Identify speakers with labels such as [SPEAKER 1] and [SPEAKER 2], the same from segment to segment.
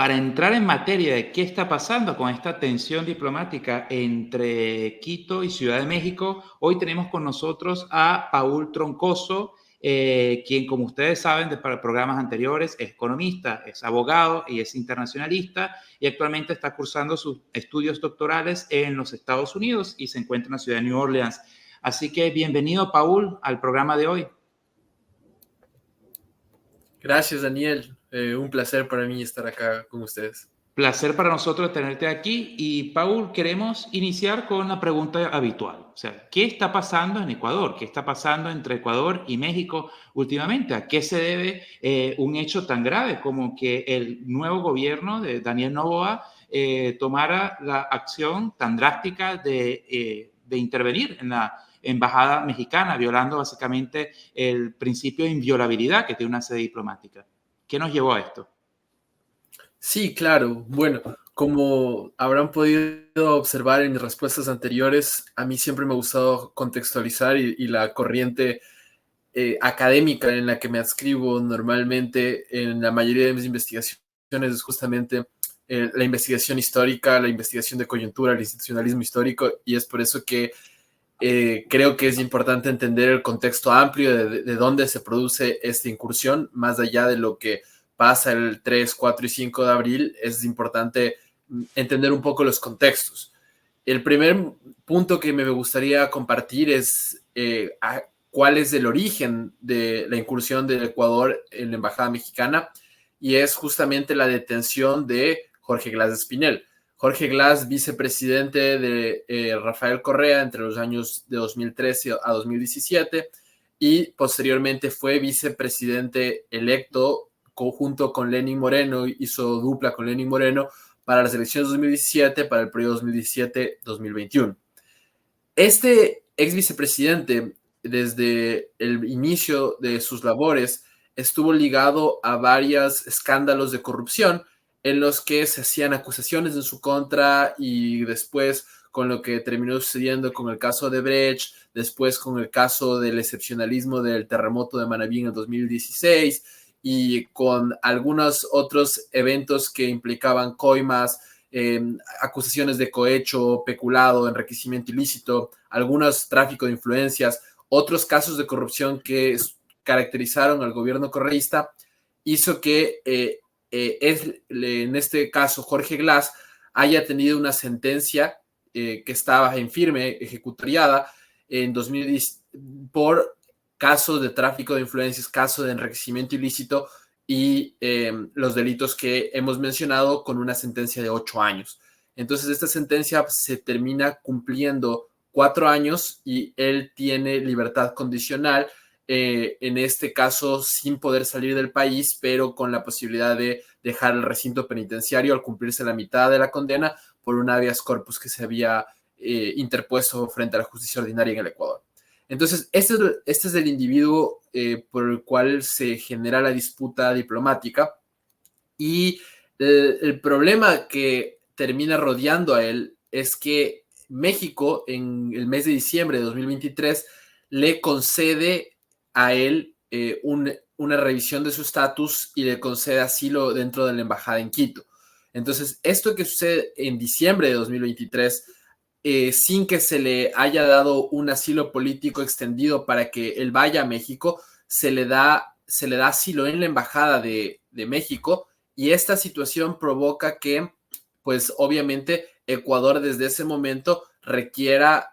[SPEAKER 1] Para entrar en materia de qué está pasando con esta tensión diplomática entre Quito y Ciudad de México, hoy tenemos con nosotros a Paul Troncoso, quien, como ustedes saben de programas anteriores, es economista, es abogado y es internacionalista, y actualmente está cursando sus estudios doctorales en los Estados Unidos y se encuentra en la ciudad de New Orleans. Así que bienvenido, Paul, al programa de hoy.
[SPEAKER 2] Gracias, Daniel. Un placer para mí estar acá con ustedes.
[SPEAKER 1] Placer para nosotros tenerte aquí. Y Paul, queremos iniciar con la pregunta habitual. O sea, ¿qué está pasando en Ecuador? ¿Qué está pasando entre Ecuador y México últimamente? ¿A qué se debe un hecho tan grave como que el nuevo gobierno de Daniel Noboa tomara la acción tan drástica de intervenir en la embajada mexicana, violando básicamente el principio de inviolabilidad que tiene una sede diplomática? ¿Qué nos llevó a esto?
[SPEAKER 2] Sí, claro. Bueno, como habrán podido observar en mis respuestas anteriores, a mí siempre me ha gustado contextualizar y la corriente académica en la que me adscribo normalmente en la mayoría de mis investigaciones es justamente la investigación histórica, la investigación de coyuntura, el institucionalismo histórico, y es por eso que creo que es importante entender el contexto amplio de dónde se produce esta incursión, más allá de lo que pasa el 3, 4 y 5 de abril, es importante entender un poco los contextos. El primer punto que me gustaría compartir es cuál es el origen de la incursión del Ecuador en la embajada mexicana, y es justamente la detención de Jorge Glas de Espinel. Jorge Glas, vicepresidente de Rafael Correa entre los años de 2013 a 2017, y posteriormente fue vicepresidente electo junto con Lenín Moreno, hizo dupla con Lenín Moreno para las elecciones de 2017, para el periodo 2017-2021. Este ex vicepresidente, desde el inicio de sus labores, estuvo ligado a varios escándalos de corrupción en los que se hacían acusaciones en su contra, y después con lo que terminó sucediendo con el caso de Brecht, después con el caso del excepcionalismo del terremoto de Manabí en el 2016 y con algunos otros eventos que implicaban coimas, acusaciones de cohecho, peculado, enriquecimiento ilícito, algunos tráfico de influencias, otros casos de corrupción que caracterizaron al gobierno correísta, hizo que en este caso Jorge Glas haya tenido una sentencia que estaba en firme, ejecutoriada en 2010 por casos de tráfico de influencias, casos de enriquecimiento ilícito y los delitos que hemos mencionado, con una sentencia de 8 años. Entonces esta sentencia se termina cumpliendo 4 años y él tiene libertad condicional, en este caso sin poder salir del país, pero con la posibilidad de dejar el recinto penitenciario al cumplirse la mitad de la condena por un habeas corpus que se había interpuesto frente a la justicia ordinaria en el Ecuador. Entonces, este es el individuo por el cual se genera la disputa diplomática, y el problema que termina rodeando a él es que México en el mes de diciembre de 2023 le concede a él una revisión de su estatus y le concede asilo dentro de la embajada en Quito. Entonces, esto que sucede en diciembre de 2023, sin que se le haya dado un asilo político extendido para que él vaya a México, se le da asilo en la embajada de México, y esta situación provoca que, pues obviamente, Ecuador desde ese momento requiera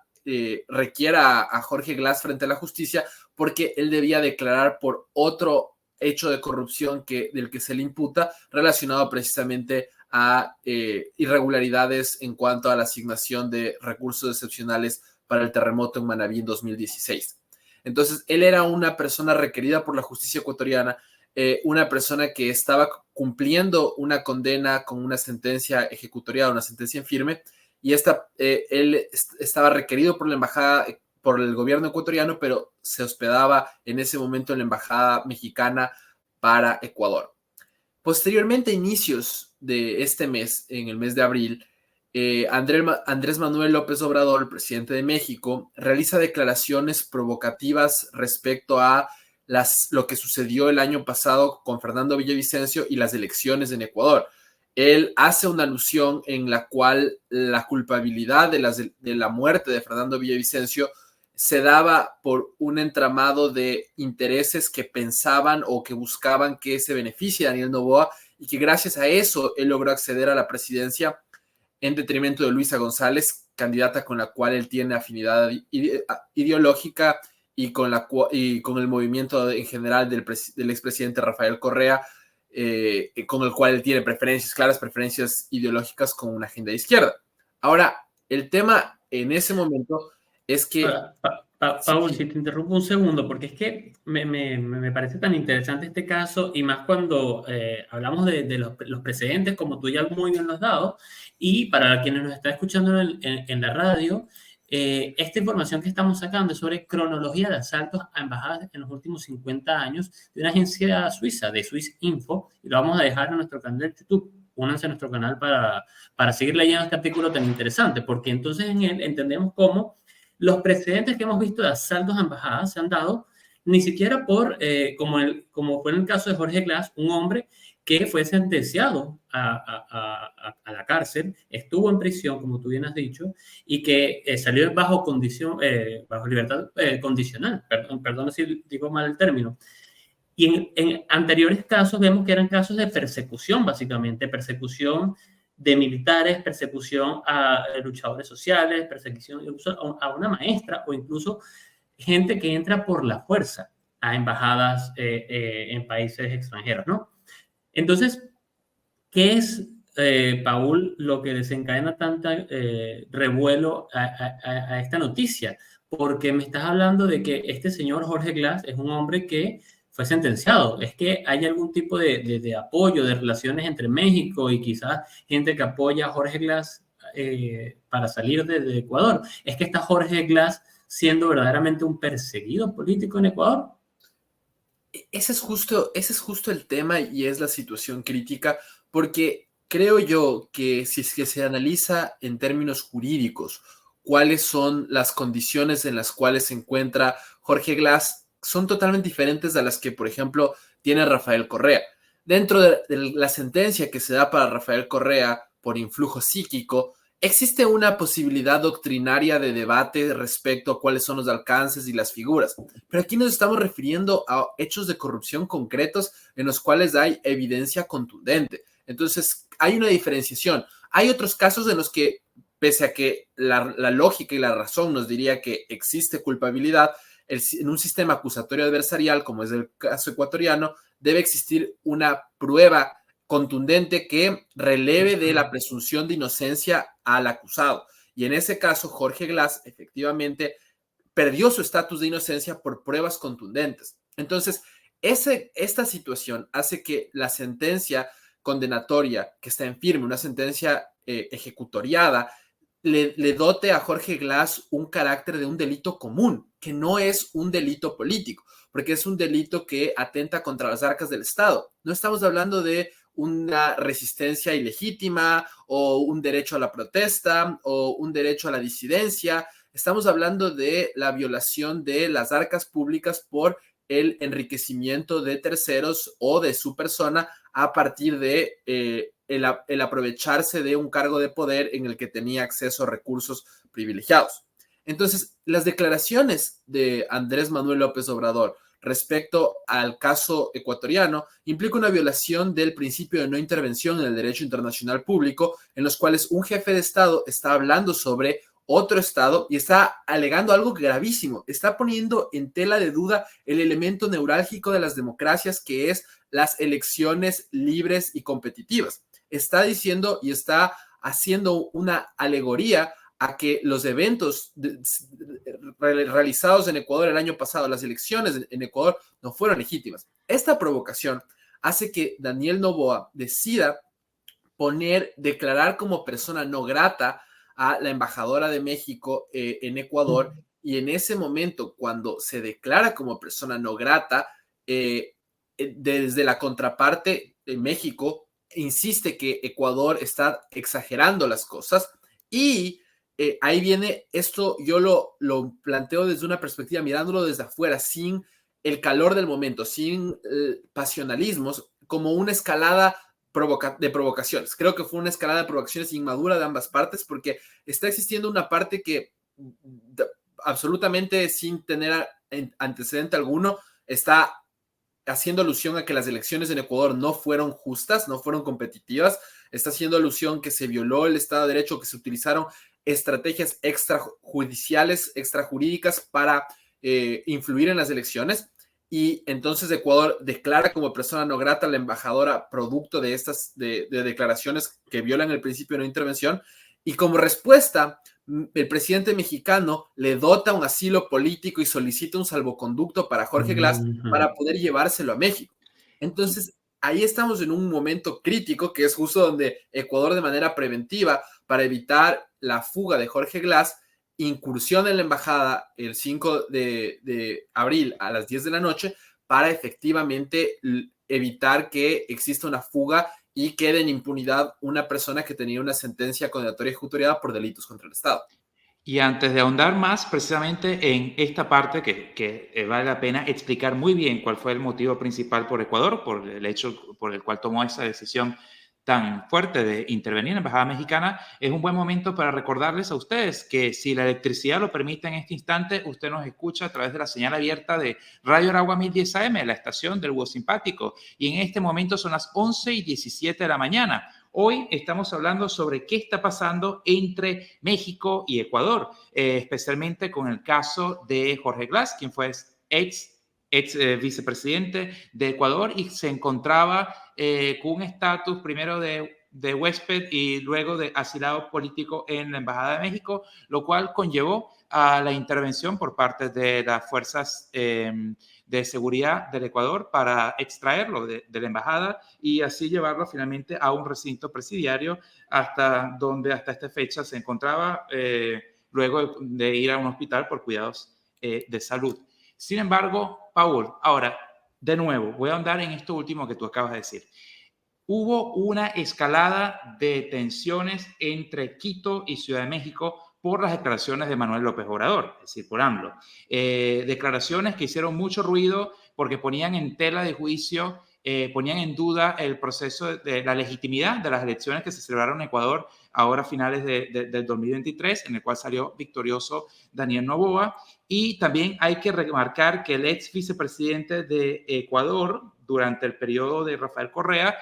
[SPEAKER 2] a Jorge Glas frente a la justicia, porque él debía declarar por otro hecho de corrupción del que se le imputa, relacionado precisamente a irregularidades en cuanto a la asignación de recursos excepcionales para el terremoto en Manabí en 2016. Entonces, él era una persona requerida por la justicia ecuatoriana, una persona que estaba cumpliendo una condena con una sentencia ejecutoriada, una sentencia en firme, y él estaba requerido por la embajada, por el gobierno ecuatoriano, pero se hospedaba en ese momento en la embajada mexicana para Ecuador. Posteriormente, a inicios de este mes, en el mes de abril, Andrés Manuel López Obrador, el presidente de México, realiza declaraciones provocativas respecto a lo que sucedió el año pasado con Fernando Villavicencio y las elecciones en Ecuador. él hace una alusión en la cual la culpabilidad de la muerte de Fernando Villavicencio se daba por un entramado de intereses que pensaban o que buscaban que se beneficie a Daniel Noboa, y que gracias a eso él logró acceder a la presidencia en detrimento de Luisa González, candidata con la cual él tiene afinidad ideológica, y con el movimiento en general del expresidente Rafael Correa, con el cual él tiene claras preferencias ideológicas con una agenda de izquierda. Ahora, el tema en ese momento es que...
[SPEAKER 3] Paul, si te interrumpo un segundo, porque es que me parece tan interesante este caso, y más cuando hablamos de los precedentes, como tú ya muy bien lo has dado, y para quienes nos están escuchando en la radio, esta información que estamos sacando es sobre cronología de asaltos a embajadas en los últimos 50 años de una agencia suiza, de Swiss Info, y lo vamos a dejar en nuestro canal de YouTube. Únanse a nuestro canal para seguir leyendo este artículo tan interesante, porque entonces en él entendemos cómo los precedentes que hemos visto de asaltos a embajadas se han dado ni siquiera como fue en el caso de Jorge Glass, un hombre que fue sentenciado a la cárcel, estuvo en prisión, como tú bien has dicho, y que salió bajo libertad condicional, perdón si digo mal el término. Y en anteriores casos vemos que eran casos de persecución, básicamente, persecución de militares, persecución a luchadores sociales, persecución incluso a una maestra, o incluso gente que entra por la fuerza a embajadas en países extranjeros, ¿no? Entonces, ¿qué es, Paul, lo que desencadena tanta revuelo a esta noticia? Porque me estás hablando de que este señor Jorge Glass es un hombre que fue sentenciado. ¿Es que hay algún tipo de apoyo, de relaciones entre México y quizás gente que apoya a Jorge Glass para salir de Ecuador? ¿Es que está Jorge Glass siendo verdaderamente un perseguido político en Ecuador?
[SPEAKER 2] Ese es justo el tema, y es la situación crítica, porque creo yo que si es que se analiza en términos jurídicos cuáles son las condiciones en las cuales se encuentra Jorge Glass, son totalmente diferentes a las que, por ejemplo, tiene Rafael Correa. Dentro de la sentencia que se da para Rafael Correa por influjo psíquico, existe una posibilidad doctrinaria de debate respecto a cuáles son los alcances y las figuras, pero aquí nos estamos refiriendo a hechos de corrupción concretos en los cuales hay evidencia contundente. Entonces, hay una diferenciación. Hay otros casos en los que, pese a que la lógica y la razón nos diría que existe culpabilidad, en un sistema acusatorio adversarial, como es el caso ecuatoriano, debe existir una prueba contundente que releve de la presunción de inocencia al acusado. Y en ese caso, Jorge Glass efectivamente perdió su estatus de inocencia por pruebas contundentes. Entonces, esta situación hace que la sentencia condenatoria que está en firme, una sentencia ejecutoriada, le dote a Jorge Glass un carácter de un delito común, que no es un delito político, porque es un delito que atenta contra las arcas del Estado. No estamos hablando de una resistencia ilegítima o un derecho a la protesta o un derecho a la disidencia. Estamos hablando de la violación de las arcas públicas por el enriquecimiento de terceros o de su persona a partir de el aprovecharse de un cargo de poder en el que tenía acceso a recursos privilegiados. Entonces, las declaraciones de Andrés Manuel López Obrador respecto al caso ecuatoriano implica una violación del principio de no intervención en el derecho internacional público, en los cuales un jefe de Estado está hablando sobre otro Estado y está alegando algo gravísimo. Está poniendo en tela de duda el elemento neurálgico de las democracias, que es las elecciones libres y competitivas. Está diciendo y está haciendo una alegoría a que los eventos realizados en Ecuador el año pasado, las elecciones en Ecuador, no fueron legítimas. Esta provocación hace que Daniel Noboa decida declarar como persona no grata a la embajadora de México en Ecuador, y en ese momento, cuando se declara como persona no grata, desde la contraparte de México insiste que Ecuador está exagerando las cosas, y ahí viene esto. Yo lo planteo desde una perspectiva, mirándolo desde afuera, sin el calor del momento, sin pasionalismos, como una escalada de provocaciones. Creo que fue una escalada de provocaciones inmadura de ambas partes, porque está existiendo una parte que absolutamente sin tener antecedente alguno está haciendo alusión a que las elecciones en Ecuador no fueron justas, no fueron competitivas, está haciendo alusión que se violó el Estado de Derecho, que se utilizaron estrategias extrajudiciales, extrajurídicas para influir en las elecciones, y entonces Ecuador declara como persona no grata a la embajadora producto de estas de declaraciones que violan el principio de no intervención, y como respuesta el presidente mexicano le dota un asilo político y solicita un salvoconducto para Jorge Glass para poder llevárselo a México. Entonces, ahí estamos en un momento crítico, que es justo donde Ecuador, de manera preventiva, para evitar la fuga de Jorge Glass, incursiona en la embajada el 5 de abril a las 10 de la noche para efectivamente evitar que exista una fuga y quede en impunidad una persona que tenía una sentencia condenatoria ejecutoriada por delitos contra el Estado.
[SPEAKER 1] Y antes de ahondar más precisamente en esta parte que vale la pena explicar muy bien cuál fue el motivo principal por Ecuador, por el hecho por el cual tomó esa decisión tan fuerte de intervenir en la Embajada Mexicana, es un buen momento para recordarles a ustedes que si la electricidad lo permite en este instante, usted nos escucha a través de la señal abierta de Radio Aragua 1010 AM, la estación del Búho Simpático, y en este momento son las 11:17 de la mañana. Hoy estamos hablando sobre qué está pasando entre México y Ecuador, especialmente con el caso de Jorge Glass, quien fue ex vicepresidente de Ecuador y se encontraba con un estatus primero de huésped y luego de asilado político en la Embajada de México, lo cual conllevó a la intervención por parte de las fuerzas de seguridad del Ecuador para extraerlo de la embajada y así llevarlo finalmente a un recinto presidiario donde hasta esta fecha se encontraba luego de ir a un hospital por cuidados de salud. Sin embargo, Paul, ahora, de nuevo, voy a ahondar en esto último que tú acabas de decir. Hubo una escalada de tensiones entre Quito y Ciudad de México por las declaraciones de Manuel López Obrador, es decir, por AMLO. Declaraciones que hicieron mucho ruido porque ponían en tela de juicio, ponían en duda el proceso de la legitimidad de las elecciones que se celebraron en Ecuador ahora a finales del 2023, en el cual salió victorioso Daniel Noboa. Y también hay que remarcar que el ex vicepresidente de Ecuador durante el periodo de Rafael Correa,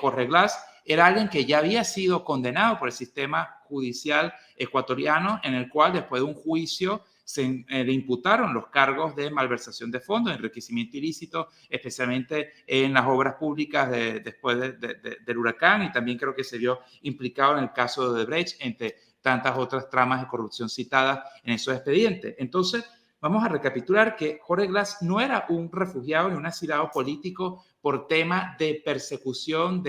[SPEAKER 1] Jorge Glass, era alguien que ya había sido condenado por el sistema judicial ecuatoriano, en el cual después de un juicio le imputaron los cargos de malversación de fondos, enriquecimiento ilícito, especialmente en las obras públicas después del huracán, y también creo que se vio implicado en el caso de Odebrecht, entre tantas otras tramas de corrupción citadas en esos expedientes. Entonces, vamos a recapitular que Jorge Glass no era un refugiado ni un asilado político por tema de persecución,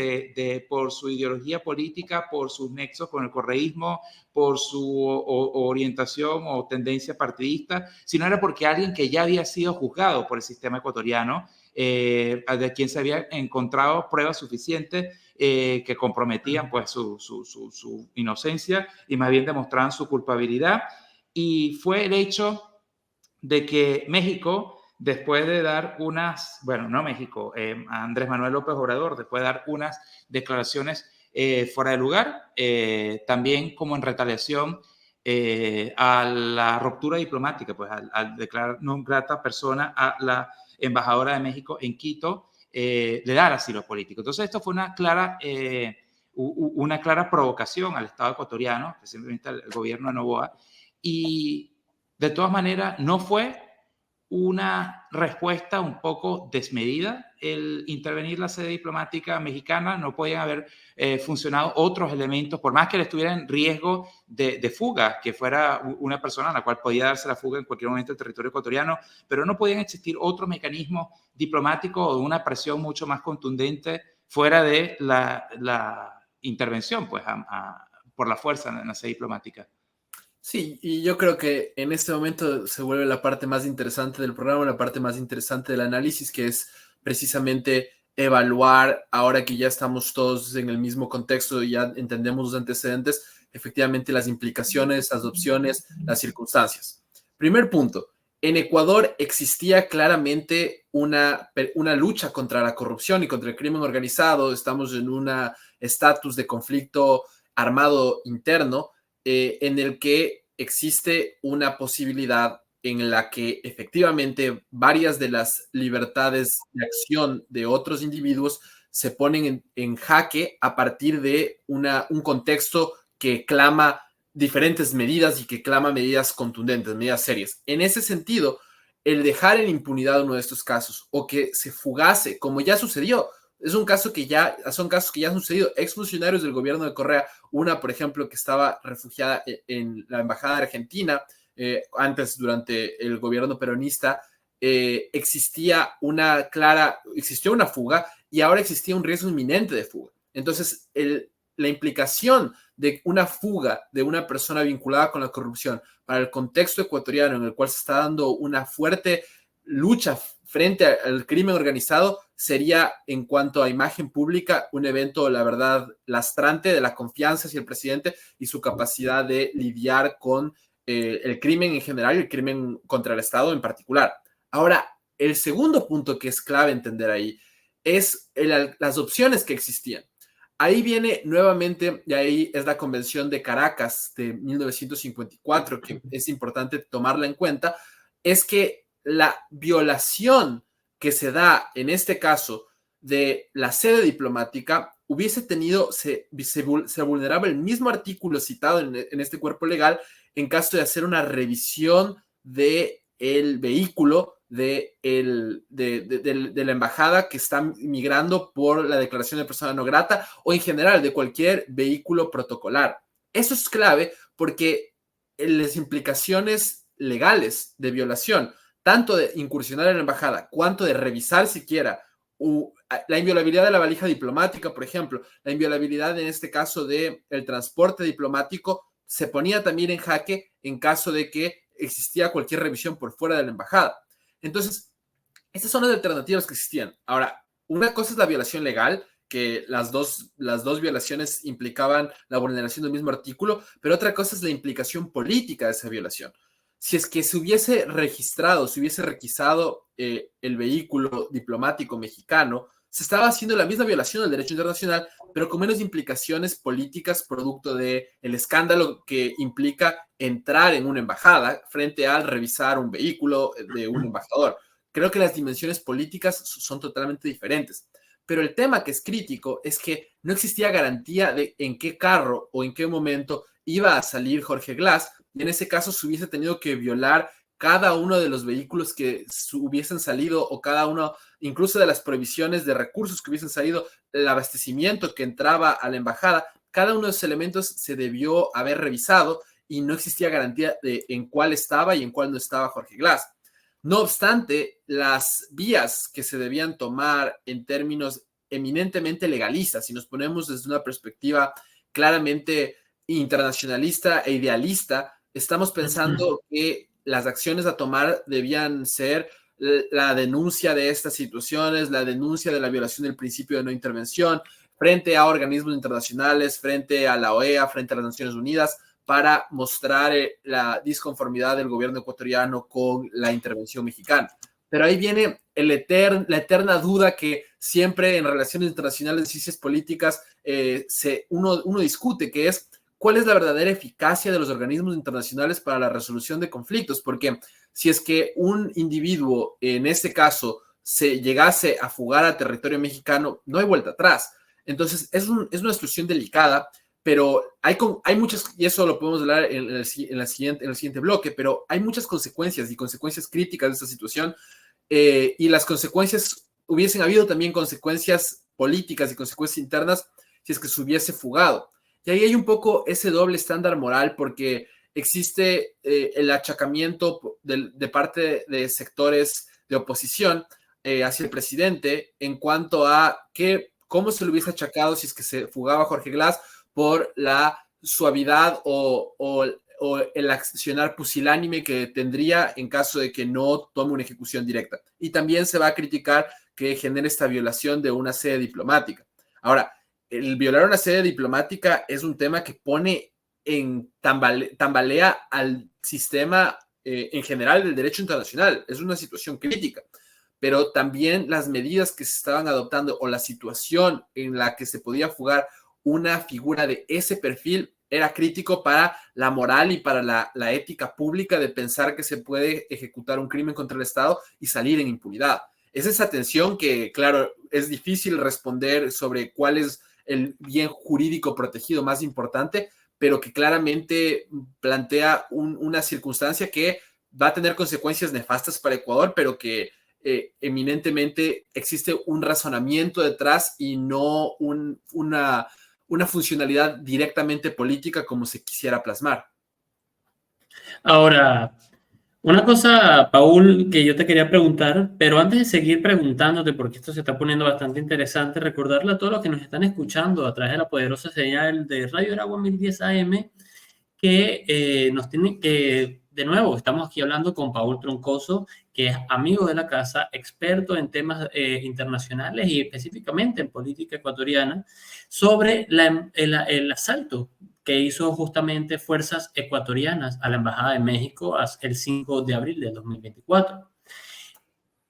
[SPEAKER 1] por su ideología política, por sus nexos con el correísmo, por su orientación o tendencia partidista, sino era porque alguien que ya había sido juzgado por el sistema ecuatoriano, de quien se había encontrado pruebas suficientes que comprometían pues, su inocencia y más bien demostraban su culpabilidad. Y fue el hecho de que México, después de dar Andrés Manuel López Obrador, después de dar unas declaraciones fuera de lugar, también como en retaliación a la ruptura diplomática, pues al declarar no grata persona a la embajadora de México en Quito, de dar asilo político. Entonces esto fue una clara provocación al Estado ecuatoriano, especialmente al gobierno de Noboa, y de todas maneras, no fue una respuesta un poco desmedida el intervenir la sede diplomática mexicana. No podían haber funcionado otros elementos, por más que le estuviera en riesgo de fuga, que fuera una persona a la cual podía darse la fuga en cualquier momento del territorio ecuatoriano, pero no podían existir otros mecanismos diplomáticos o una presión mucho más contundente fuera de la intervención pues, por la fuerza en la sede diplomática.
[SPEAKER 2] Sí, y yo creo que en este momento se vuelve la parte más interesante del programa, la parte más interesante del análisis, que es precisamente evaluar, ahora que ya estamos todos en el mismo contexto y ya entendemos los antecedentes, efectivamente las implicaciones, las opciones, las circunstancias. Primer punto, En Ecuador existía claramente una lucha contra la corrupción y contra el crimen organizado. Estamos en un estatus de conflicto armado interno en el que existe una posibilidad en la que efectivamente varias de las libertades de acción de otros individuos se ponen en jaque a partir de un contexto que clama diferentes medidas y que clama medidas contundentes, medidas serias. En ese sentido, el dejar en impunidad uno de estos casos o que se fugase, como ya sucedió, son casos que ya han sucedido. Exfuncionarios del gobierno de Correa, una, por ejemplo, que estaba refugiada en la embajada de Argentina, antes, durante el gobierno peronista, existió una fuga y ahora existía un riesgo inminente de fuga. Entonces, la implicación de una fuga de una persona vinculada con la corrupción para el contexto ecuatoriano en el cual se está dando una fuerte lucha frente al crimen organizado sería, en cuanto a imagen pública, un evento, la verdad, lastrante de la confianza hacia el presidente y su capacidad de lidiar con el crimen en general y el crimen contra el Estado en particular. Ahora, el segundo punto que es clave entender ahí es las opciones que existían. Ahí viene nuevamente, y ahí es la Convención de Caracas de 1954, que es importante tomarla en cuenta, es que la violación que se da en este caso de la sede diplomática hubiese tenido, se vulneraba el mismo artículo citado en este cuerpo legal en caso de hacer una revisión del vehículo de la embajada que está migrando por la declaración de persona no grata o en general de cualquier vehículo protocolar. Eso es clave porque las implicaciones legales de violación, tanto de incursionar en la embajada cuanto de revisar siquiera la inviolabilidad de la valija diplomática, por ejemplo, la inviolabilidad en este caso del transporte diplomático, se ponía también en jaque en caso de que existía cualquier revisión por fuera de la embajada. Entonces, estas son las alternativas que existían. Ahora, una cosa es la violación legal, que las dos violaciones implicaban la vulneración del mismo artículo, pero otra cosa es la implicación política de esa violación. Si es que se hubiese registrado, se hubiese requisado el vehículo diplomático mexicano, se estaba haciendo la misma violación del derecho internacional, pero con menos implicaciones políticas producto del escándalo que implica entrar en una embajada frente al revisar un vehículo de un embajador. Creo que las dimensiones políticas son totalmente diferentes. Pero el tema que es crítico es que no existía garantía de en qué carro o en qué momento iba a salir Jorge Glass, y en ese caso se hubiese tenido que violar cada uno de los vehículos que hubiesen salido o cada uno, incluso de las prohibiciones de recursos que hubiesen salido, el abastecimiento que entraba a la embajada, cada uno de esos elementos se debió haber revisado y no existía garantía de en cuál estaba y en cuál no estaba Jorge Glass. No obstante, las vías que se debían tomar en términos eminentemente legalistas, si nos ponemos desde una perspectiva claramente internacionalista e idealista, estamos pensando que las acciones a tomar debían ser la denuncia de estas situaciones, la denuncia de la violación del principio de no intervención frente a organismos internacionales, frente a la OEA, frente a las Naciones Unidas, para mostrar la disconformidad del gobierno ecuatoriano con la intervención mexicana. Pero ahí viene la eterna duda que siempre en relaciones internacionales, en ciencias políticas, uno discute, que es cuál es la verdadera eficacia de los organismos internacionales para la resolución de conflictos, porque si es que un individuo, en este caso, se llegase a fugar a territorio mexicano, no hay vuelta atrás. Entonces, es una situación delicada, pero hay muchas, y eso lo podemos hablar en el siguiente bloque, pero hay muchas consecuencias y consecuencias críticas de esta situación, y las consecuencias, hubiesen habido también consecuencias políticas y consecuencias internas si es que se hubiese fugado. Y ahí hay un poco ese doble estándar moral, porque existe el achacamiento de parte de sectores de oposición hacia el presidente en cuanto a cómo se le hubiese achacado si es que se fugaba Jorge Glass por la suavidad o el accionar pusilánime que tendría en caso de que no tome una ejecución directa. Y también se va a criticar que genere esta violación de una sede diplomática. Ahora, el violar una sede diplomática es un tema que pone tambalea al sistema en general del derecho internacional. Es una situación crítica, pero también las medidas que se estaban adoptando o la situación en la que se podía fugar una figura de ese perfil era crítico para la moral y para la ética pública de pensar que se puede ejecutar un crimen contra el Estado y salir en impunidad. Es esa tensión que, claro, es difícil responder sobre cuál es el bien jurídico protegido más importante, pero que claramente plantea una circunstancia que va a tener consecuencias nefastas para Ecuador, pero que eminentemente existe un razonamiento detrás y no una funcionalidad directamente política como se quisiera plasmar.
[SPEAKER 3] Ahora, una cosa, Paul, que yo te quería preguntar, pero antes de seguir preguntándote, porque esto se está poniendo bastante interesante, recordarle a todos los que nos están escuchando a través de la poderosa señal de Radio Aragua 1010 AM que nos tienen que, de nuevo, estamos aquí hablando con Paul Troncoso, que es amigo de la casa, experto en temas internacionales y específicamente en política ecuatoriana, sobre el asalto que hizo justamente fuerzas ecuatorianas a la Embajada de México el 5 de abril del 2024.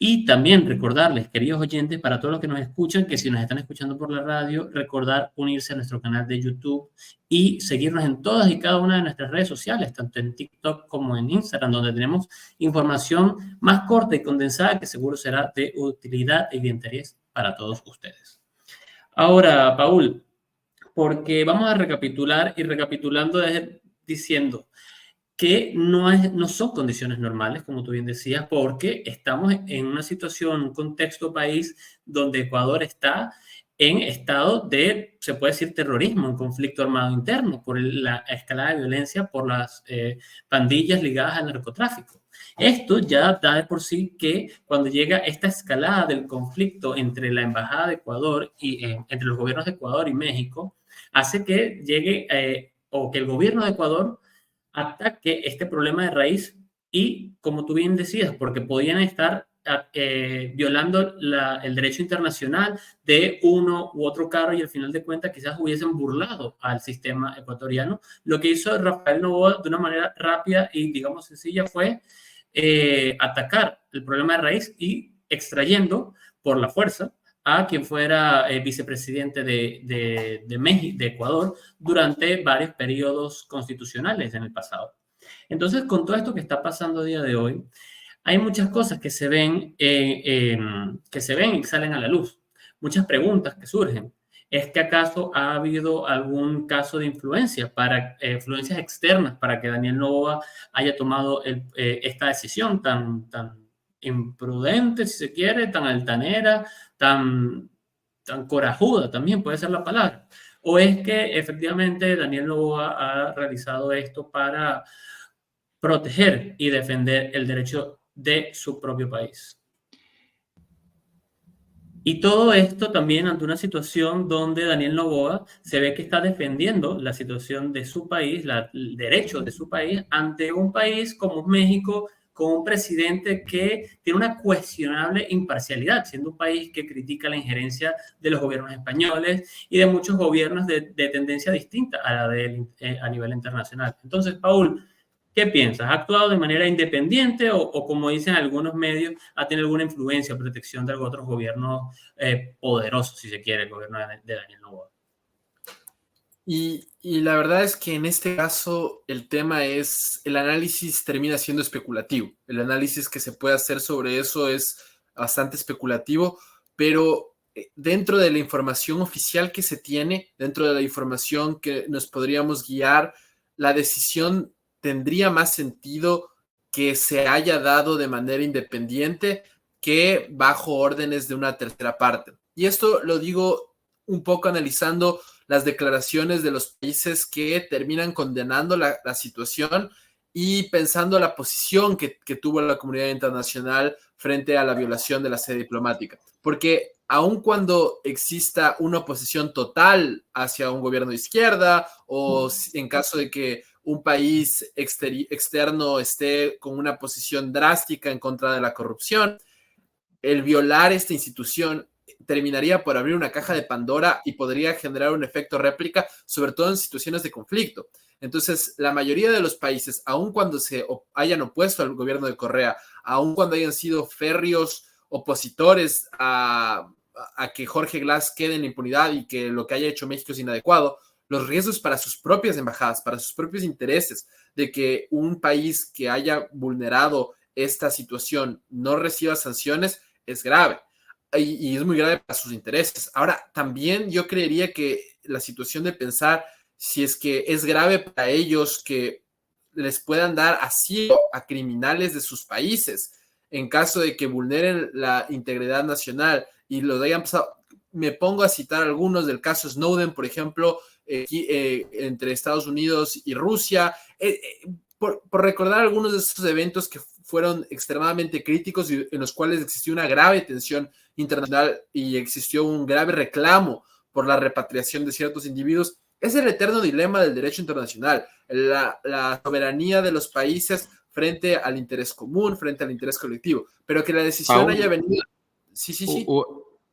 [SPEAKER 3] Y también recordarles, queridos oyentes, para todos los que nos escuchan, que si nos están escuchando por la radio, recordar unirse a nuestro canal de YouTube y seguirnos en todas y cada una de nuestras redes sociales, tanto en TikTok como en Instagram, donde tenemos información más corta y condensada que seguro será de utilidad y de interés para todos ustedes. Ahora, Paul, porque vamos a recapitular y recapitulando diciendo que no son condiciones normales, como tú bien decías, porque estamos en una situación, un contexto país donde Ecuador está en estado de, se puede decir, terrorismo, un conflicto armado interno, por la escalada de violencia por las pandillas ligadas al narcotráfico. Esto ya da de por sí que cuando llega esta escalada del conflicto entre la Embajada de Ecuador y entre los gobiernos de Ecuador y México, hace que llegue o que el gobierno de Ecuador ataque este problema de raíz y, como tú bien decías, porque podían estar violando el derecho internacional de uno u otro carro y al final de cuentas quizás hubiesen burlado al sistema ecuatoriano. Lo que hizo Rafael Noboa de una manera rápida y, digamos, sencilla fue atacar el problema de raíz y extrayendo por la fuerza a quien fuera vicepresidente de México, de Ecuador, durante varios periodos constitucionales en el pasado. Entonces, con todo esto que está pasando a día de hoy, hay muchas cosas que se ven y salen a la luz. Muchas preguntas que surgen. ¿Es que acaso ha habido algún caso de influencias externas para que Daniel Noboa haya tomado esta decisión tan imprudente, si se quiere, tan altanera, tan corajuda, también puede ser la palabra? ¿O es que efectivamente Daniel Noboa ha realizado esto para proteger y defender el derecho de su propio país? Y todo esto también ante una situación donde Daniel Noboa se ve que está defendiendo la situación de su país, el derecho de su país, ante un país como México, con un presidente que tiene una cuestionable imparcialidad, siendo un país que critica la injerencia de los gobiernos españoles y de muchos gobiernos de tendencia distinta a la a nivel internacional. Entonces, Paul, ¿qué piensas? ¿Ha actuado de manera independiente o como dicen algunos medios, ha tenido alguna influencia o protección de otros gobiernos poderosos, si se quiere, el gobierno de Daniel Noboa?
[SPEAKER 2] Y la verdad es que en este caso el tema es, el análisis termina siendo especulativo. El análisis que se puede hacer sobre eso es bastante especulativo, pero dentro de la información oficial que se tiene, dentro de la información que nos podríamos guiar, la decisión tendría más sentido que se haya dado de manera independiente que bajo órdenes de una tercera parte. Y esto lo digo un poco analizando las declaraciones de los países que terminan condenando la situación y pensando la posición que tuvo la comunidad internacional frente a la violación de la sede diplomática. Porque aun cuando exista una oposición total hacia un gobierno de izquierda o en caso de que un país externo esté con una posición drástica en contra de la corrupción, el violar esta institución terminaría por abrir una caja de Pandora y podría generar un efecto réplica, sobre todo en situaciones de conflicto. Entonces, la mayoría de los países, aun cuando se hayan opuesto al gobierno de Correa, aun cuando hayan sido férreos opositores a que Jorge Glass quede en impunidad y que lo que haya hecho México es inadecuado, los riesgos para sus propias embajadas, para sus propios intereses, de que un país que haya vulnerado esta situación no reciba sanciones, es grave. Y es muy grave para sus intereses. Ahora, también yo creería que la situación de pensar si es que es grave para ellos que les puedan dar asilo a criminales de sus países en caso de que vulneren la integridad nacional y lo hayan pasado. Me pongo a citar algunos del caso Snowden, por ejemplo, entre Estados Unidos y Rusia, por recordar algunos de esos eventos que fueron extremadamente críticos y en los cuales existió una grave tensión internacional y existió un grave reclamo por la repatriación de ciertos individuos. Es el eterno dilema del derecho internacional, la soberanía de los países frente al interés común, frente al interés colectivo, pero que la decisión
[SPEAKER 1] Paul,
[SPEAKER 2] haya venido... Sí, sí, sí.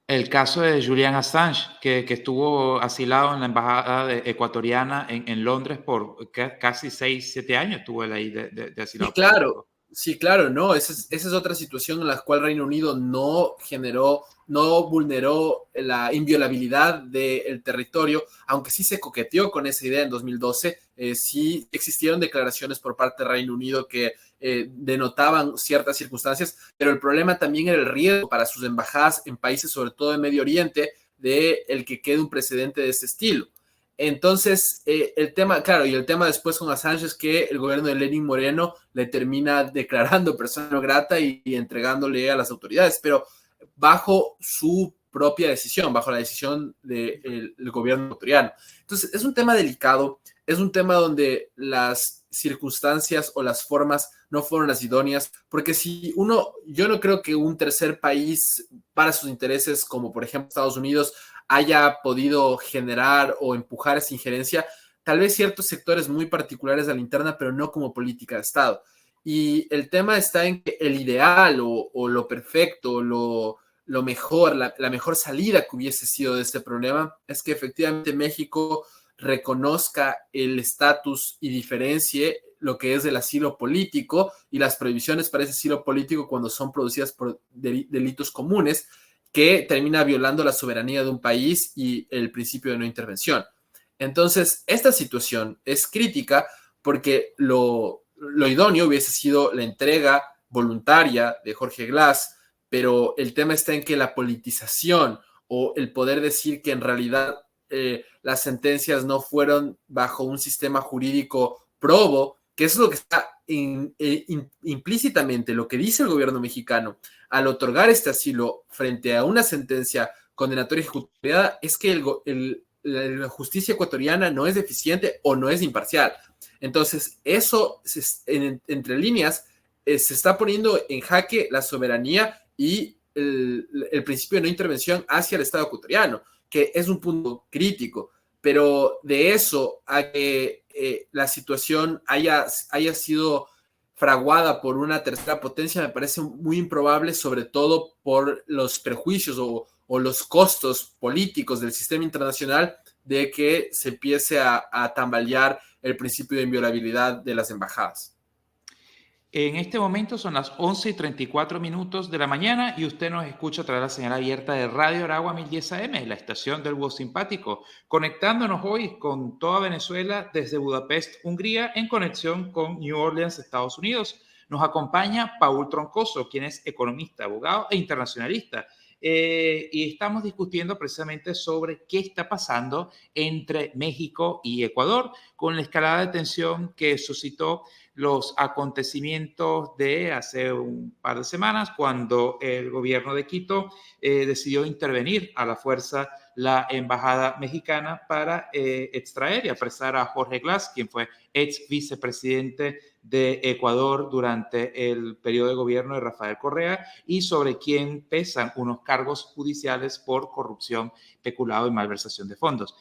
[SPEAKER 1] el caso de Julian Assange, que estuvo asilado en la embajada ecuatoriana en Londres por casi 6, 7 años, estuvo él ahí de
[SPEAKER 2] Sí,
[SPEAKER 1] asilado
[SPEAKER 2] claro,
[SPEAKER 1] político.
[SPEAKER 2] sí, claro, no, esa es otra situación en la cual Reino Unido no generó, no vulneró la inviolabilidad del territorio, aunque sí se coqueteó con esa idea en 2012, sí existieron declaraciones por parte del Reino Unido que denotaban ciertas circunstancias, pero el problema también era el riesgo para sus embajadas en países, sobre todo de Medio Oriente, de el que quede un precedente de este estilo. Entonces, el tema, claro, y el tema después con Assange es que el gobierno de Lenín Moreno le termina declarando persona no grata y entregándole a las autoridades, pero bajo su propia decisión, bajo la decisión del gobierno ecuatoriano. Entonces, es un tema delicado, es un tema donde las circunstancias o las formas no fueron las idóneas, porque si uno, yo no creo que un tercer país para sus intereses, como por ejemplo Estados Unidos, haya podido generar o empujar esa injerencia, tal vez ciertos sectores muy particulares de la interna, pero no como política de Estado. Y el tema está en que el ideal o lo perfecto, lo mejor, la mejor salida que hubiese sido de este problema es que efectivamente México reconozca el estatus y diferencie lo que es el asilo político y las prohibiciones para ese asilo político cuando son producidas por delitos comunes, que termina violando la soberanía de un país y el principio de no intervención. Entonces, esta situación es crítica porque lo idóneo hubiese sido la entrega voluntaria de Jorge Glass, pero el tema está en que la politización o el poder decir que en realidad las sentencias no fueron bajo un sistema jurídico probo, que eso es lo que está implícitamente, lo que dice el gobierno mexicano al otorgar este asilo frente a una sentencia condenatoria ejecutoriada, es que la justicia ecuatoriana no es deficiente o no es imparcial. Entonces, eso, entre líneas, se está poniendo en jaque la soberanía y el principio de no intervención hacia el Estado ecuatoriano, que es un punto crítico, pero de eso a que la situación haya sido fraguada por una tercera potencia me parece muy improbable, sobre todo por los prejuicios o los costos políticos del sistema internacional de que se empiece a tambalear el principio de inviolabilidad de las embajadas.
[SPEAKER 1] En este momento son las 11:34 de la mañana y usted nos escucha a través de la señal abierta de Radio Aragua 1010 AM, la estación del Búho Simpático, conectándonos hoy con toda Venezuela desde Budapest, Hungría, en conexión con New Orleans, Estados Unidos. Nos acompaña Paul Troncoso, quien es economista, abogado e internacionalista. Y estamos discutiendo precisamente sobre qué está pasando entre México y Ecuador con la escalada de tensión que suscitó los acontecimientos de hace un par de semanas, cuando el gobierno de Quito decidió intervenir a la fuerza la embajada mexicana para extraer y apresar a Jorge Glass, quien fue ex vicepresidente de Ecuador durante el periodo de gobierno de Rafael Correa y sobre quien pesan unos cargos judiciales por corrupción, peculado y malversación de fondos.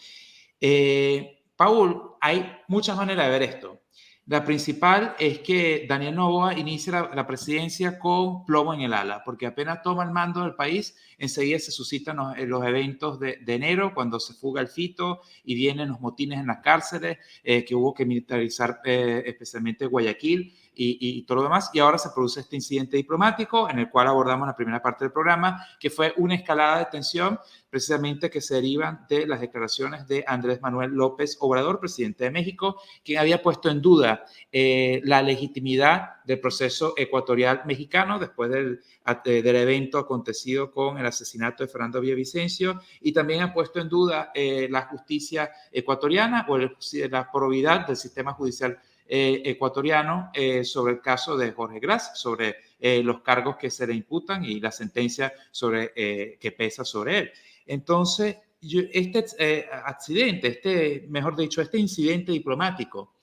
[SPEAKER 1] Paul, hay muchas maneras de ver esto. La principal es que Daniel Noboa inicia la presidencia con plomo en el ala, porque apenas toma el mando del país, enseguida se suscitan los eventos de enero, cuando se fuga el Fito y vienen los motines en las cárceles, que hubo que militarizar especialmente Guayaquil y todo lo demás. Y ahora se produce este incidente diplomático en el cual abordamos la primera parte del programa, que fue una escalada de tensión precisamente que se derivan de las declaraciones de Andrés Manuel López Obrador, presidente de México, quien había puesto en duda la legitimidad del proceso ecuatorial mexicano después del evento acontecido con el asesinato de Fernando Villavicencio, y también ha puesto en duda la justicia ecuatoriana o la probidad del sistema judicial ecuatoriano sobre el caso de Jorge Glass, sobre los cargos que se le imputan y la sentencia sobre, que pesa sobre él. Entonces, este accidente, mejor dicho, este incidente diplomático,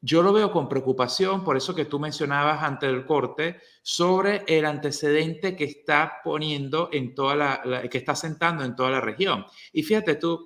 [SPEAKER 1] yo lo veo con preocupación, por eso que tú mencionabas ante el corte, sobre el antecedente que está poniendo en que está sentando en toda la región. Y fíjate tú,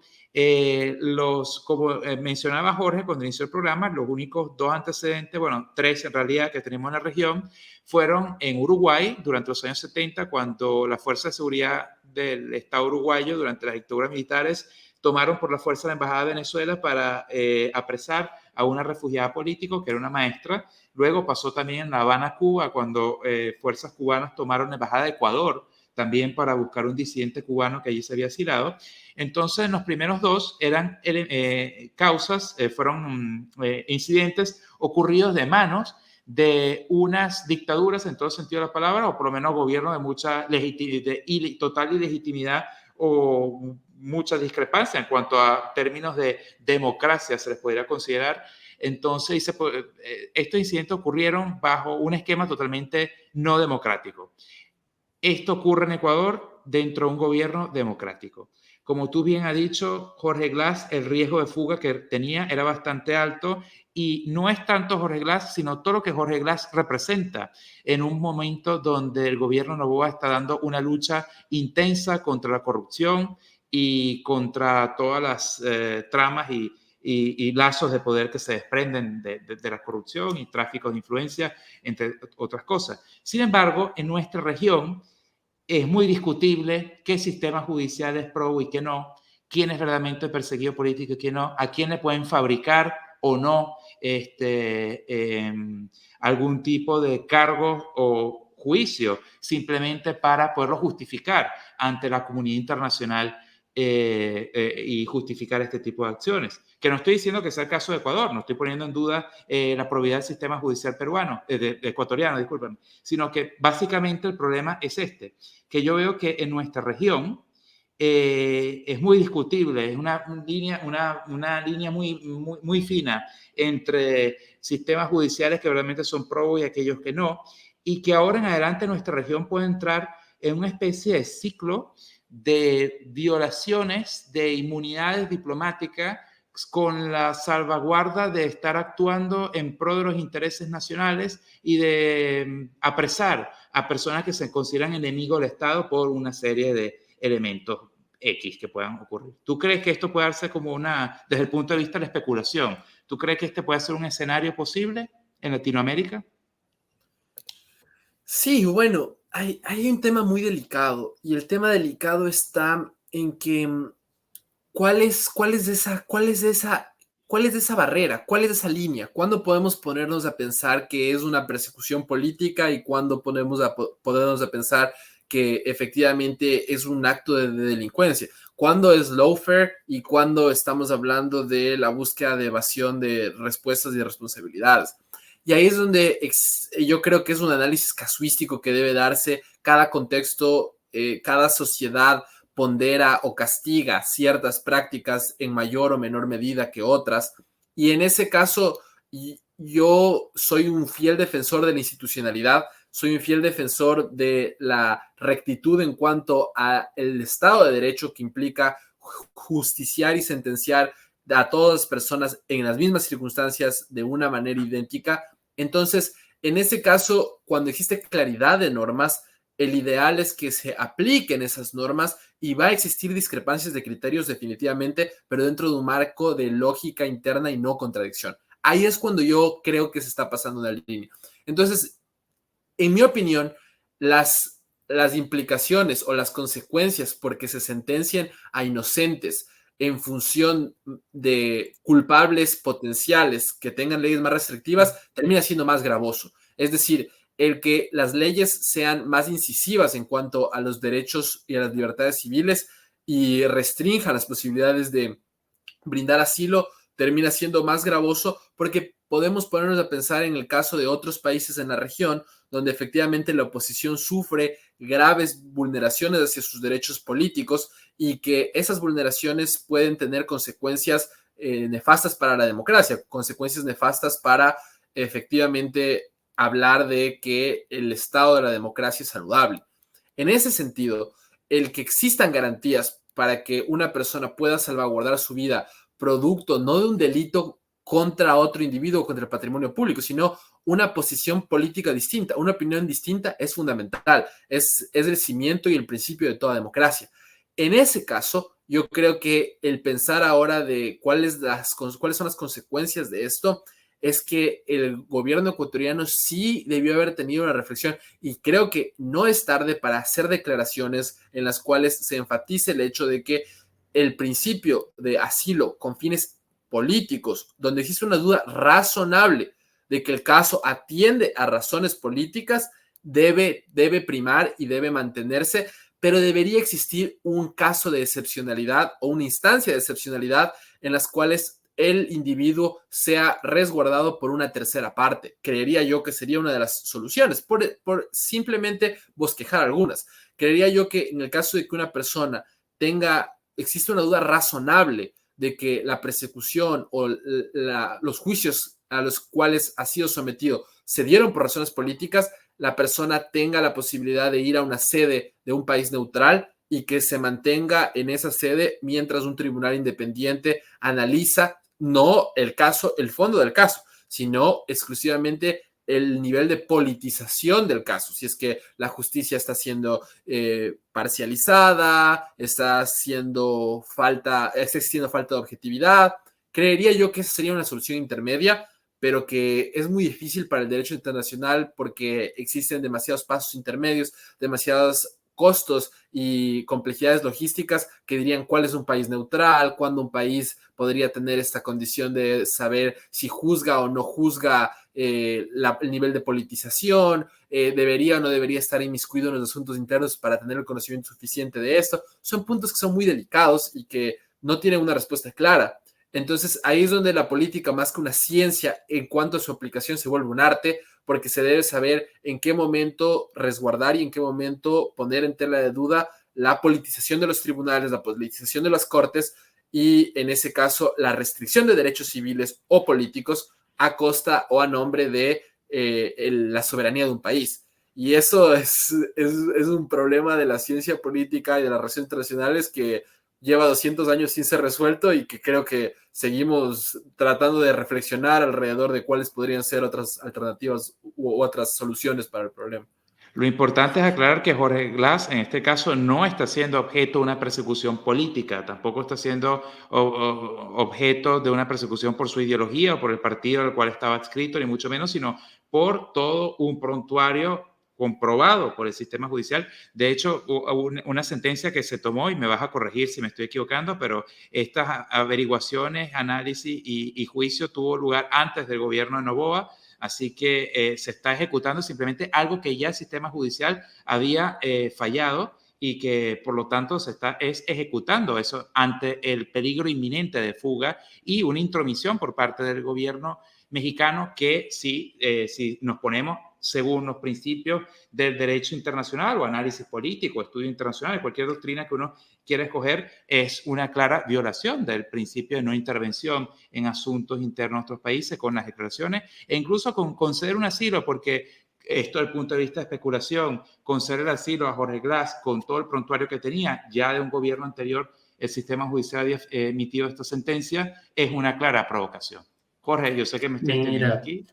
[SPEAKER 1] como mencionaba Jorge cuando inició el programa, los únicos dos antecedentes, bueno, tres en realidad que tenemos en la región, fueron en Uruguay durante los años 70, cuando la Fuerza de Seguridad del Estado uruguayo, durante las dictaduras militares, tomaron por la fuerza la Embajada de Venezuela para apresar a una refugiada política que era una maestra. Luego pasó también en La Habana, Cuba, cuando fuerzas cubanas tomaron la Embajada de Ecuador también para buscar un disidente cubano que allí se había asilado. Entonces, los primeros dos eran fueron incidentes ocurridos de manos de unas dictaduras en todo sentido de la palabra, o por lo menos gobiernos de mucha total ilegitimidad o mucha discrepancia en cuanto a términos de democracia se les podría considerar. Entonces, estos incidentes ocurrieron bajo un esquema totalmente no democrático. Esto ocurre en Ecuador dentro de un gobierno democrático. Como tú bien has dicho, Jorge Glass, el riesgo de fuga que tenía era bastante alto, y no es tanto Jorge Glass, sino todo lo que Jorge Glass representa en un momento donde el gobierno Noboa está dando una lucha intensa contra la corrupción y contra todas las tramas y lazos de poder que se desprenden de la corrupción y tráfico de influencia, entre otras cosas. Sin embargo, en nuestra región es muy discutible qué sistema judicial es pro y qué no, quién es verdaderamente perseguido político y quién no, a quién le pueden fabricar o no algún tipo de cargo o juicio simplemente para poderlo justificar ante la comunidad internacional y justificar este tipo de acciones. Que no estoy diciendo que sea el caso de Ecuador, no estoy poniendo en duda la probidad del sistema judicial peruano, ecuatoriano, disculpen, sino que básicamente el problema es que yo veo que en nuestra región es muy discutible, es una línea muy fina entre sistemas judiciales que realmente son pro y aquellos que no, y que ahora en adelante nuestra región puede entrar en una especie de ciclo de violaciones de inmunidades diplomáticas con la salvaguarda de estar actuando en pro de los intereses nacionales y de apresar a personas que se consideran enemigos del Estado por una serie de elementos X que puedan ocurrir. ¿Tú crees que esto puede darse como desde el punto de vista de la especulación, tú crees que este puede ser un escenario posible en Latinoamérica?
[SPEAKER 2] Sí, bueno, hay un tema muy delicado, y el tema delicado está en que ¿cuál es de esa barrera? ¿Cuál es esa línea? ¿Cuándo podemos ponernos a pensar que es una persecución política y cuándo podemos ponernos a pensar que efectivamente es un acto de delincuencia? ¿Cuándo es lawfare y cuándo estamos hablando de la búsqueda de evasión de respuestas y responsabilidades? Y ahí es donde yo creo que es un análisis casuístico que debe darse. Cada contexto, cada sociedad pondera o castiga ciertas prácticas en mayor o menor medida que otras. Y en ese caso, yo soy un fiel defensor de la institucionalidad, soy un fiel defensor de la rectitud en cuanto al Estado de Derecho, que implica justiciar y sentenciar a todas las personas en las mismas circunstancias de una manera idéntica. Entonces, en ese caso, cuando existe claridad de normas, el ideal es que se apliquen esas normas, y va a existir discrepancias de criterios definitivamente, pero dentro de un marco de lógica interna y no contradicción. ahí es cuando yo creo que se está pasando una línea. Entonces, en mi opinión, las implicaciones o las consecuencias porque se sentencian a inocentes en función de culpables potenciales que tengan leyes más restrictivas, termina siendo más gravoso. Es decir, el que las leyes sean más incisivas en cuanto a los derechos y a las libertades civiles y restrinjan las posibilidades de brindar asilo, termina siendo más gravoso porque podemos ponernos a pensar en el caso de otros países en la región donde efectivamente la oposición sufre graves vulneraciones hacia sus derechos políticos y que esas vulneraciones pueden tener consecuencias nefastas para la democracia, consecuencias nefastas para efectivamente hablar de que el estado de la democracia es saludable. En ese sentido, el que existan garantías para que una persona pueda salvaguardar su vida producto no de un delito contra otro individuo, contra el patrimonio público, sino una posición política distinta, una opinión distinta es fundamental, es el cimiento y el principio de toda democracia. En ese caso, yo creo que el pensar ahora de cuáles son las consecuencias de esto es que el gobierno ecuatoriano sí debió haber tenido una reflexión y creo que no es tarde para hacer declaraciones en las cuales se enfatice el hecho de que el principio de asilo con fines políticos, donde existe una duda razonable de que el caso atiende a razones políticas, debe primar y debe mantenerse, pero debería existir un caso de excepcionalidad o una instancia de excepcionalidad en las cuales el individuo sea resguardado por una tercera parte. Creería yo que sería una de las soluciones, por simplemente bosquejar algunas. Creería yo que en el caso de que una persona existe una duda razonable de que la persecución o los juicios a los cuales ha sido sometido se dieron por razones políticas, la persona tenga la posibilidad de ir a una sede de un país neutral y que se mantenga en esa sede mientras un tribunal independiente analiza no el caso, el fondo del caso, sino exclusivamente el nivel de politización del caso, si es que la justicia está siendo parcializada, está existiendo falta de objetividad. Creería yo que esa sería una solución intermedia, pero que es muy difícil para el derecho internacional porque existen demasiados pasos intermedios, demasiados costos y complejidades logísticas que dirían cuál es un país neutral, cuándo un país podría tener esta condición de saber si juzga o no juzga el nivel de politización, debería o no debería estar inmiscuido en los asuntos internos para tener el conocimiento suficiente de esto. Son puntos que son muy delicados y que no tienen una respuesta clara. Entonces ahí es donde la política, más que una ciencia en cuanto a su aplicación, se vuelve un arte, porque se debe saber en qué momento resguardar y en qué momento poner en tela de duda la politización de los tribunales, la politización de las cortes y, en ese caso, la restricción de derechos civiles o políticos a costa o a nombre de la soberanía de un país. Y eso es un problema de la ciencia política y de las relaciones internacionales que lleva 200 años sin ser resuelto y que creo que seguimos tratando de reflexionar alrededor de cuáles podrían ser otras alternativas u otras soluciones para el problema.
[SPEAKER 1] Lo importante es aclarar que Jorge Glass, en este caso, no está siendo objeto de una persecución política, tampoco está siendo objeto de una persecución por su ideología o por el partido al cual estaba adscrito, ni mucho menos, sino por todo un prontuario comprobado por el sistema judicial. De hecho, hubo una sentencia que se tomó, y me vas a corregir si me estoy equivocando, pero estas averiguaciones, análisis y juicio tuvo lugar antes del gobierno de Noboa. Así que se está ejecutando simplemente algo que ya el sistema judicial había fallado y que por lo tanto es ejecutando eso ante el peligro inminente de fuga y una intromisión por parte del gobierno mexicano que si nos ponemos según los principios del derecho internacional o análisis político, estudio internacional, cualquier doctrina que uno quiera escoger, es una clara violación del principio de no intervención en asuntos internos de nuestros países con las declaraciones e incluso con conceder un asilo, porque esto desde el punto de vista de especulación, conceder el asilo a Jorge Glass con todo el prontuario que tenía ya de un gobierno anterior, el sistema judicial había emitido esta sentencia, es una clara provocación. Jorge, yo sé que me estoy extendiendo aquí.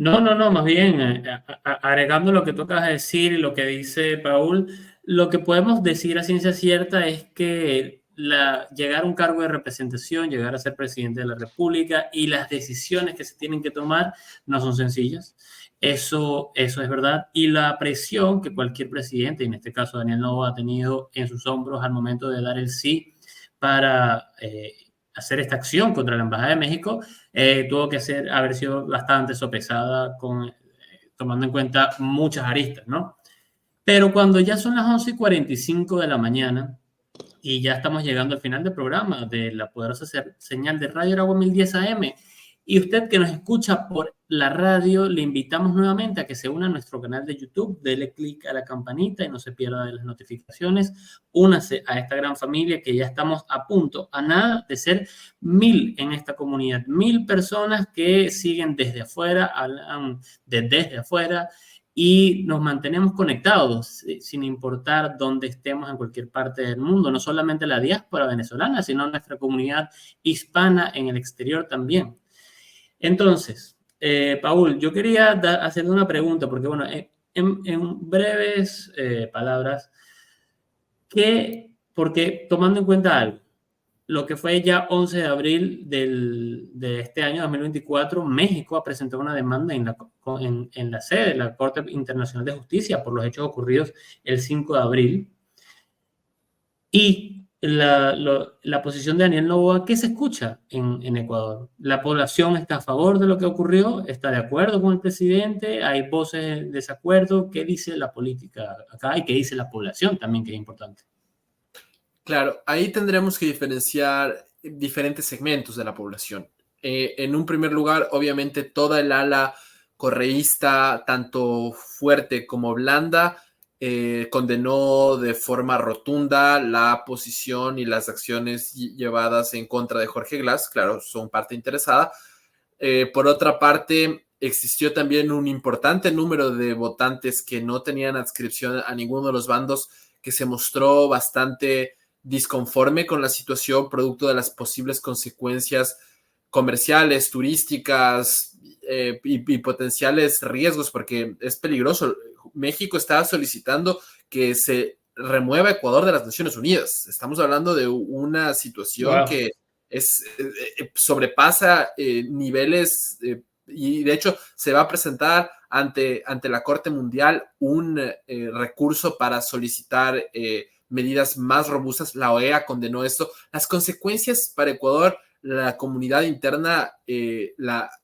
[SPEAKER 3] No, más bien, agregando lo que tú acabas de decir y lo que dice Paul, lo que podemos decir a ciencia cierta es que llegar a un cargo de representación, llegar a ser presidente de la República, y las decisiones que se tienen que tomar no son sencillas. Eso es verdad. Y la presión que cualquier presidente, y en este caso Daniel Noboa, ha tenido en sus hombros al momento de dar el sí para hacer esta acción contra la Embajada de México, tuvo que haber sido bastante sopesada, tomando en cuenta muchas aristas, ¿no? Pero cuando ya son las 11:45 de la mañana y ya estamos llegando al final del programa de la poderosa señal de Radio Aragua 1010 AM, y usted que nos escucha por la radio, le invitamos nuevamente a que se una a nuestro canal de YouTube, dele clic a la campanita y no se pierda de las notificaciones. Únase a esta gran familia, que ya estamos a punto, a nada de ser 1000 en esta comunidad. 1000 personas que siguen desde afuera, hablan desde afuera, y nos mantenemos conectados sin importar dónde estemos en cualquier parte del mundo, no solamente la diáspora venezolana, sino nuestra comunidad hispana en el exterior también. Entonces, Paul, yo quería hacerle una pregunta, porque bueno, en breves palabras, porque tomando en cuenta algo, lo que fue ya 11 de abril de este año 2024, México ha presentado una demanda en la sede de la Corte Internacional de Justicia por los hechos ocurridos el 5 de abril. Y la posición de Daniel Noboa, ¿qué se escucha en Ecuador? ¿La población está a favor de lo que ocurrió? ¿Está de acuerdo con el presidente? ¿Hay voces de desacuerdo? ¿Qué dice la política acá y qué dice la población también, que es importante?
[SPEAKER 2] Claro, ahí tendremos que diferenciar diferentes segmentos de la población. En un primer lugar, obviamente, toda el ala correísta, tanto fuerte como blanda, condenó de forma rotunda la posición y las acciones llevadas en contra de Jorge Glass. Claro, son parte interesada. Por otra parte, existió también un importante número de votantes que no tenían adscripción a ninguno de los bandos, que se mostró bastante disconforme con la situación, producto de las posibles consecuencias comerciales, turísticas y potenciales riesgos, porque es peligroso. México está solicitando que se remueva Ecuador de las Naciones Unidas. Estamos hablando de una situación que sobrepasa niveles y de hecho se va a presentar ante la Corte Mundial un recurso para solicitar medidas más robustas. La OEA condenó esto. Las consecuencias para Ecuador, la comunidad interna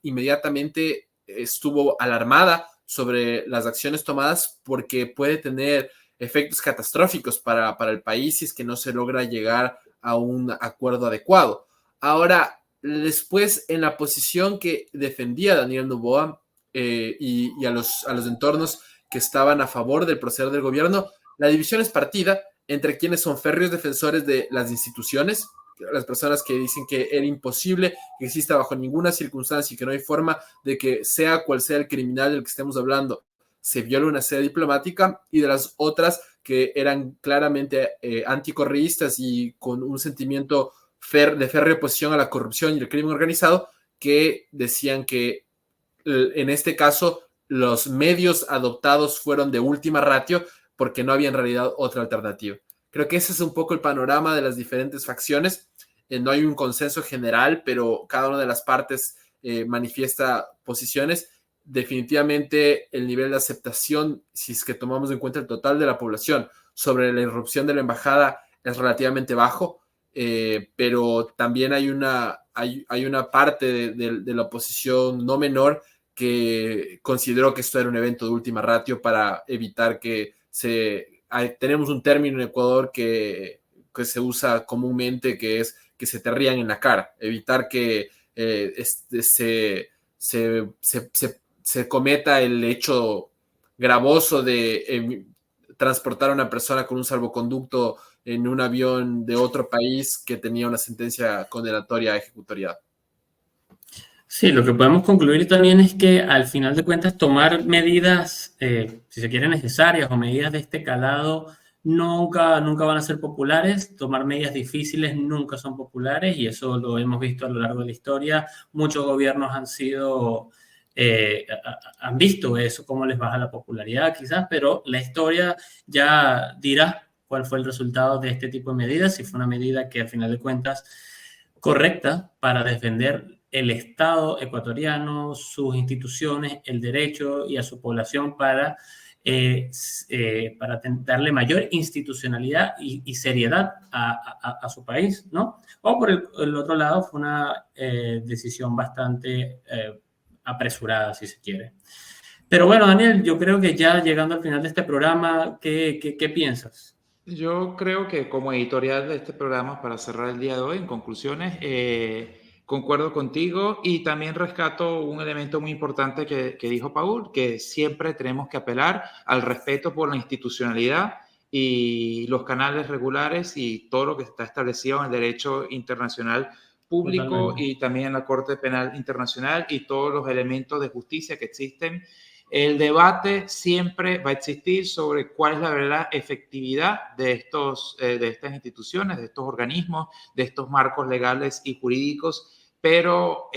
[SPEAKER 2] inmediatamente estuvo alarmada sobre las acciones tomadas, porque puede tener efectos catastróficos para el país si es que no se logra llegar a un acuerdo adecuado. Ahora, después, en la posición que defendía Daniel Noboa y a los entornos que estaban a favor del proceder del gobierno, la división es partida entre quienes son férreos defensores de las instituciones, las personas que dicen que era imposible que exista bajo ninguna circunstancia y que no hay forma de que, sea cual sea el criminal del que estemos hablando, se viole una sede diplomática, y de las otras que eran claramente anticorreístas y con un sentimiento de férrea oposición a la corrupción y el crimen organizado, que decían que en este caso los medios adoptados fueron de última ratio porque no había en realidad otra alternativa. Creo que ese es un poco el panorama de las diferentes facciones. No hay un consenso general, pero cada una de las partes manifiesta posiciones. Definitivamente el nivel de aceptación, si es que tomamos en cuenta el total de la población, sobre la irrupción de la embajada es relativamente bajo, pero también hay una parte de la oposición no menor que consideró que esto era un evento de última ratio para evitar que tenemos un término en Ecuador que se usa comúnmente, que es que se te rían en la cara, evitar que se cometa el hecho gravoso de transportar a una persona con un salvoconducto en un avión de otro país que tenía una sentencia condenatoria ejecutoriada.
[SPEAKER 3] Sí, lo que podemos concluir también es que al final de cuentas tomar medidas, si se quiere, necesarias, o medidas de este calado, nunca van a ser populares. Tomar medidas difíciles nunca son populares, y eso lo hemos visto a lo largo de la historia. Muchos gobiernos han visto eso, cómo les baja la popularidad quizás, pero la historia ya dirá cuál fue el resultado de este tipo de medidas, si fue una medida que al final de cuentas correcta para defender el Estado ecuatoriano, sus instituciones, el derecho y a su población para darle mayor institucionalidad y seriedad a su país, ¿no? O por el otro lado fue una decisión bastante apresurada, si se quiere. Pero bueno, Daniel, yo creo que ya llegando al final de este programa, ¿qué piensas?
[SPEAKER 1] Yo creo que como editorial de este programa, para cerrar el día de hoy, en conclusiones, concuerdo contigo y también rescato un elemento muy importante que dijo Paul, que siempre tenemos que apelar al respeto por la institucionalidad y los canales regulares y todo lo que está establecido en el derecho internacional público
[SPEAKER 3] Totalmente.
[SPEAKER 1] y también en la Corte Penal Internacional y todos los elementos de justicia que existen. El debate siempre va a existir sobre cuál es la verdadera efectividad de estas instituciones, de estos organismos, de estos marcos legales y jurídicos, pero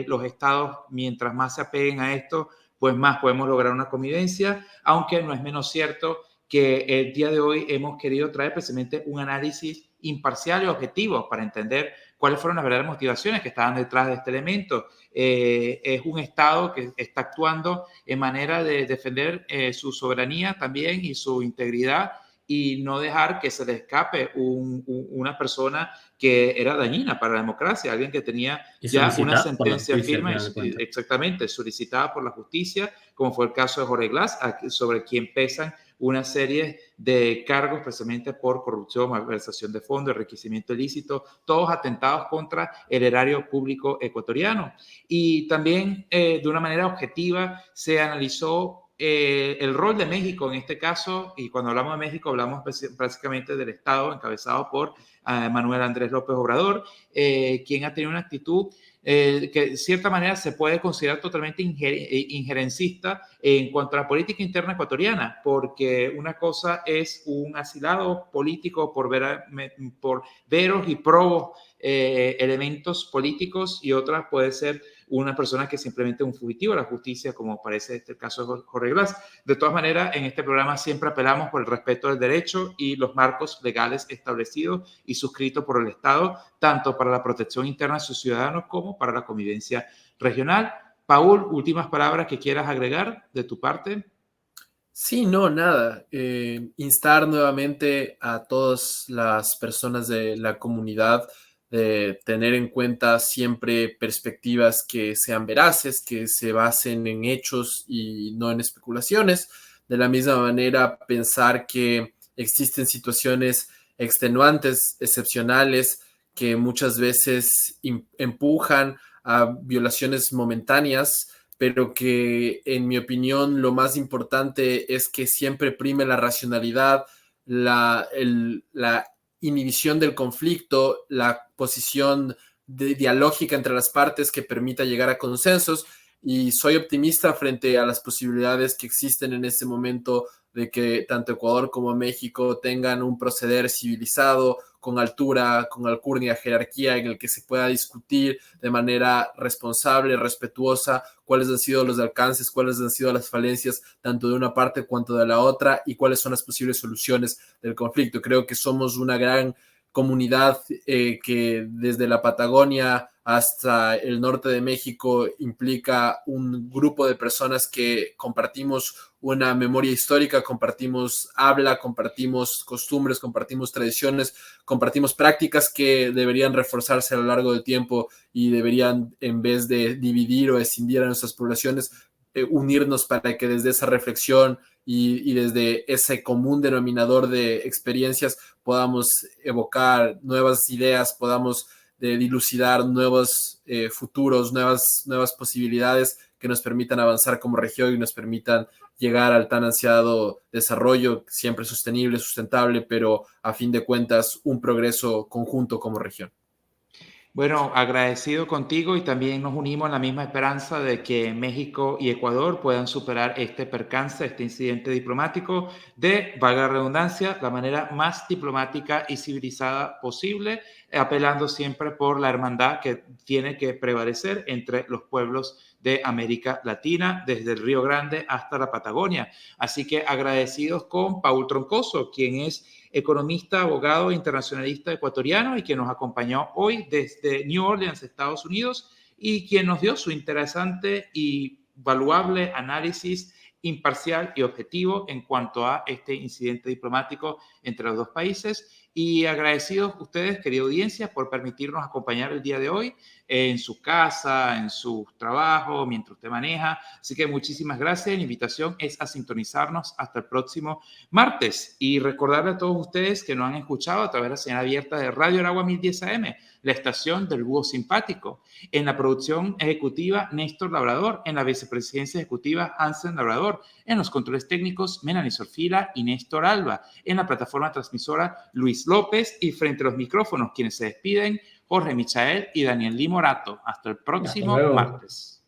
[SPEAKER 1] los estados, mientras más se apeguen a esto, pues más podemos lograr una convivencia, aunque no es menos cierto que el día de hoy hemos querido traer precisamente un análisis imparcial y objetivo para entender cuáles fueron las verdaderas motivaciones que estaban detrás de este elemento. Es un Estado que está actuando en manera de defender su soberanía también y su integridad y no dejar que se le escape una persona que era dañina para la democracia, alguien que tenía
[SPEAKER 3] Y
[SPEAKER 1] ya una
[SPEAKER 3] solicitada por la
[SPEAKER 1] sentencia
[SPEAKER 3] justicia, al
[SPEAKER 1] firme,
[SPEAKER 3] final de cuentas.
[SPEAKER 1] exactamente, solicitada por la justicia, como fue el caso de Jorge Glass, sobre quien pesan una serie de cargos precisamente por corrupción, malversación de fondos, enriquecimiento ilícito, todos atentados contra el erario público ecuatoriano. Y también de una manera objetiva se analizó el rol de México en este caso, y cuando hablamos de México hablamos básicamente del Estado encabezado por Manuel Andrés López Obrador, quien ha tenido una actitud que de cierta manera se puede considerar totalmente injerencista en cuanto a la política interna ecuatoriana, porque una cosa es un asilado político por veros y probos elementos políticos y otra puede ser una persona que simplemente es un fugitivo de la justicia, como parece este caso de Jorge Glass. De todas maneras, en este programa siempre apelamos por el respeto del derecho y los marcos legales establecidos y suscritos por el Estado, tanto para la protección interna de sus ciudadanos como para la convivencia regional. Paul, últimas palabras que quieras agregar de tu parte.
[SPEAKER 2] Sí, no, nada. Instar nuevamente a todas las personas de la comunidad de tener en cuenta siempre perspectivas que sean veraces, que se basen en hechos y no en especulaciones. De la misma manera, pensar que existen situaciones extenuantes, excepcionales, que muchas veces empujan a violaciones momentáneas, pero que en mi opinión lo más importante es que siempre prime la racionalidad, la inhibición del conflicto, la posición dialógica entre las partes que permita llegar a consensos, y soy optimista frente a las posibilidades que existen en este momento de que tanto Ecuador como México tengan un proceder civilizado, con altura, con alcurnia, jerarquía, en el que se pueda discutir de manera responsable, respetuosa, cuáles han sido los alcances, cuáles han sido las falencias, tanto de una parte cuanto de la otra, y cuáles son las posibles soluciones del conflicto. Creo que somos una gran comunidad que desde la Patagonia hasta el norte de México implica un grupo de personas que compartimos una memoria histórica, compartimos habla, compartimos costumbres, compartimos tradiciones, compartimos prácticas que deberían reforzarse a lo largo del tiempo y deberían, en vez de dividir o escindir a nuestras poblaciones, unirnos para que desde esa reflexión y desde ese común denominador de experiencias podamos evocar nuevas ideas, podamos dilucidar nuevos futuros, nuevas posibilidades que nos permitan avanzar como región y nos permitan llegar al tan ansiado desarrollo, siempre sostenible, sustentable, pero a fin de cuentas un progreso conjunto como región.
[SPEAKER 1] Bueno, agradecido contigo y también nos unimos en la misma esperanza de que México y Ecuador puedan superar este percance, este incidente diplomático de, valga la redundancia, la manera más diplomática y civilizada posible, apelando siempre por la hermandad que tiene que prevalecer entre los pueblos de América Latina, desde el Río Grande hasta la Patagonia. Así que agradecidos con Paul Troncoso, quien es economista, abogado e internacionalista ecuatoriano y que nos acompañó hoy desde New Orleans, Estados Unidos, y quien nos dio su interesante y valuable análisis imparcial y objetivo en cuanto a este incidente diplomático entre los dos países. Y agradecidos ustedes, querida audiencia, por permitirnos acompañar el día de hoy en su casa, en su trabajo, mientras usted maneja. Así que muchísimas gracias. La invitación es a sintonizarnos hasta el próximo martes. Y recordarle a todos ustedes que nos han escuchado a través de la señal abierta de Radio Aragua 1010 AM, la estación del Búho Simpático. En la producción ejecutiva, Néstor Labrador. En la vicepresidencia ejecutiva, Hansen Labrador. En los controles técnicos, Melanie Sorfila y Néstor Alba. En la plataforma transmisora, Luis López. Y frente a los micrófonos, quienes se despiden, Jorge Michael y Daniel Lee Morato. Hasta el próximo martes.